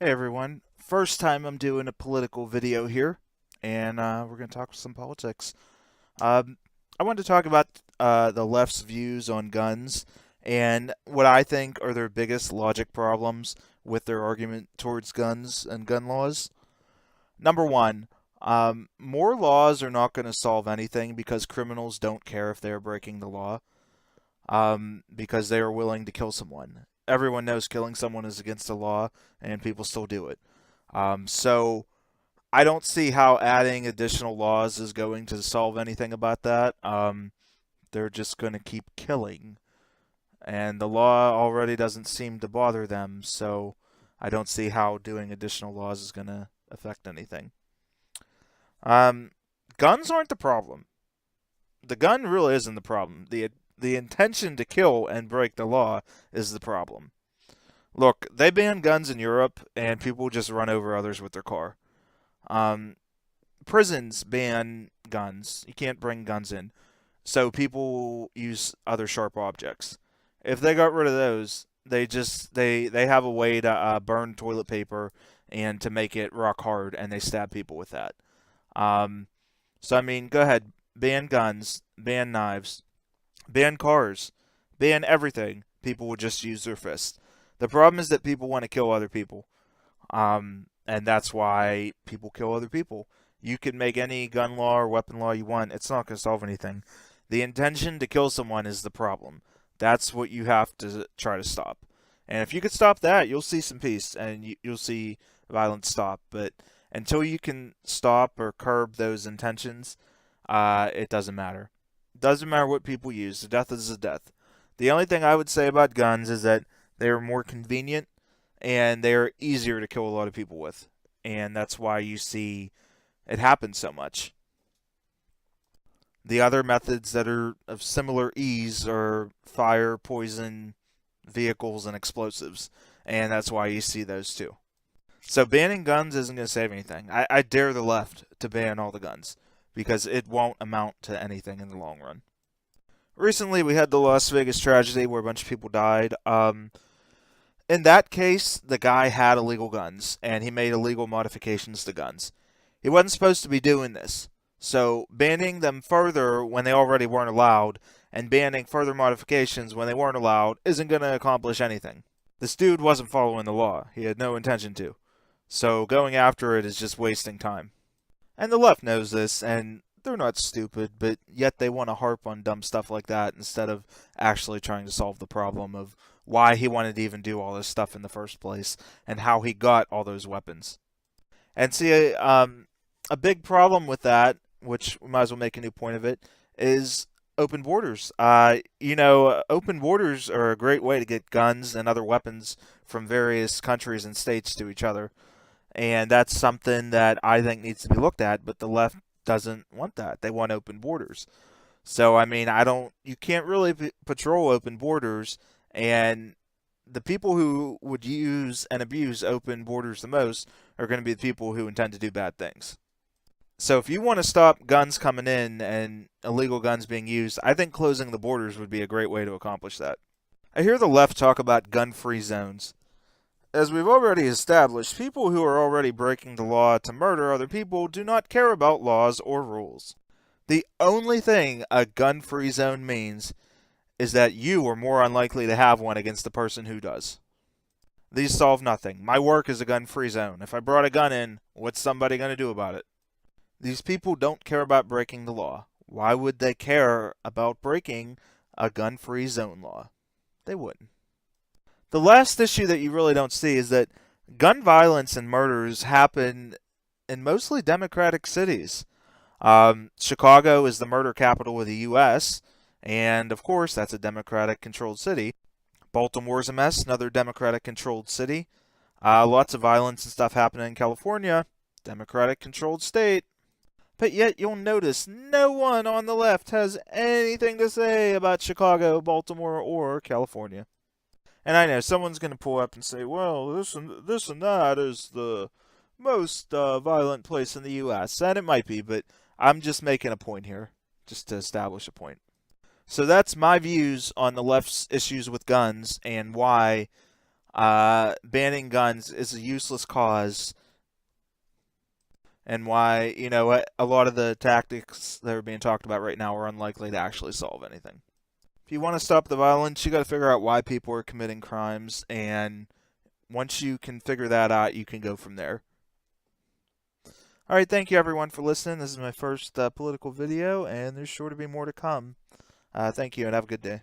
Hey everyone, first time I'm doing a political video here, and we're going to talk some politics. Um, I wanted to talk about the left's views on guns and what I think are their biggest logic problems with their argument towards guns and gun laws. Number one, more laws are not going to solve anything because criminals don't care if they're breaking the law, because they are willing to kill someone. Everyone knows killing someone is against the law, and people still do it. So I don't see how adding additional laws is going to solve anything about that. They're just going to keep killing, and the law already doesn't seem to bother them. So I don't see how doing additional laws is going to affect anything. Um, Guns aren't the problem. The gun really isn't the problem. The intention to kill and break the law is the problem. Look, they ban guns in Europe, and people just run over others with their car. Um, Prisons ban guns. You can't bring guns in. So people use other sharp objects. If they got rid of those, they have a way to burn toilet paper and to make it rock hard, and they stab people with that. Um, so I mean, go ahead, ban guns, ban knives, ban cars, ban everything. People would just use their fists. The problem is that people want to kill other people. And that's why people kill other people. You can make any gun law or weapon law you want. It's not going to solve anything. The intention to kill someone is the problem. That's what you have to try to stop. And if you could stop that, you'll see some peace and you'll see violence stop. But until you can stop or curb those intentions, it doesn't matter. It doesn't matter what people use. The death is a death. The only thing I would say about guns is that they are more convenient and they're easier to kill a lot of people with. And that's why you see it happen so much. The other methods that are of similar ease are fire, poison, vehicles, and explosives. And that's why you see those too. So banning guns isn't going to save anything. I dare the left to ban all the guns because it won't amount to anything in the long run. Recently, we had the Las Vegas tragedy where a bunch of people died. In that case, the guy had illegal guns, and he made illegal modifications to guns. He wasn't supposed to be doing this. So, banning them further when they already weren't allowed, and banning further modifications when they weren't allowed, isn't going to accomplish anything. This dude wasn't following the law. He had no intention to. So, going after it is just wasting time. And the left knows this, and they're not stupid, but yet they want to harp on dumb stuff like that instead of actually trying to solve the problem of why he wanted to even do all this stuff in the first place and how he got all those weapons. And see, a big problem with that, which we might as well make a new point of it, is open borders. Open borders are a great way to get guns and other weapons from various countries and states to each other. And that's something that I think needs to be looked at, but the left doesn't want that. They want open borders. So, I mean, you can't really patrol open borders, and the people who would use and abuse open borders the most are going to be the people who intend to do bad things. So if you want to stop guns coming in and illegal guns being used, I think closing the borders would be a great way to accomplish that. I hear the left talk about gun-free zones. As we've already established, people who are already breaking the law to murder other people do not care about laws or rules. The only thing a gun-free zone means is that you are more unlikely to have one against the person who does. These solve nothing. My work is a gun-free zone. If I brought a gun in, what's somebody going to do about it? These people don't care about breaking the law. Why would they care about breaking a gun-free zone law? They wouldn't. The last issue that you really don't see is that gun violence and murders happen in mostly democratic cities. Chicago is the murder capital of the U.S., and of course, that's a Democratic controlled city. Baltimore's a mess, another Democratic controlled city. Lots of violence and stuff happening in California, Democratic controlled state. But yet you'll notice no one on the left has anything to say about Chicago, Baltimore, or California. And I know someone's going to pull up and say, well, this and that is the most violent place in the U.S. And it might be, but I'm just making a point here, just to establish a point. So that's my views on the left's issues with guns and why banning guns is a useless cause, and why, a lot of the tactics that are being talked about right now are unlikely to actually solve anything. If you want to stop the violence, you got to figure out why people are committing crimes, and once you can figure that out, you can go from there. All right, thank you everyone for listening. This is my first political video, and there's sure to be more to come. Thank you, and have a good day.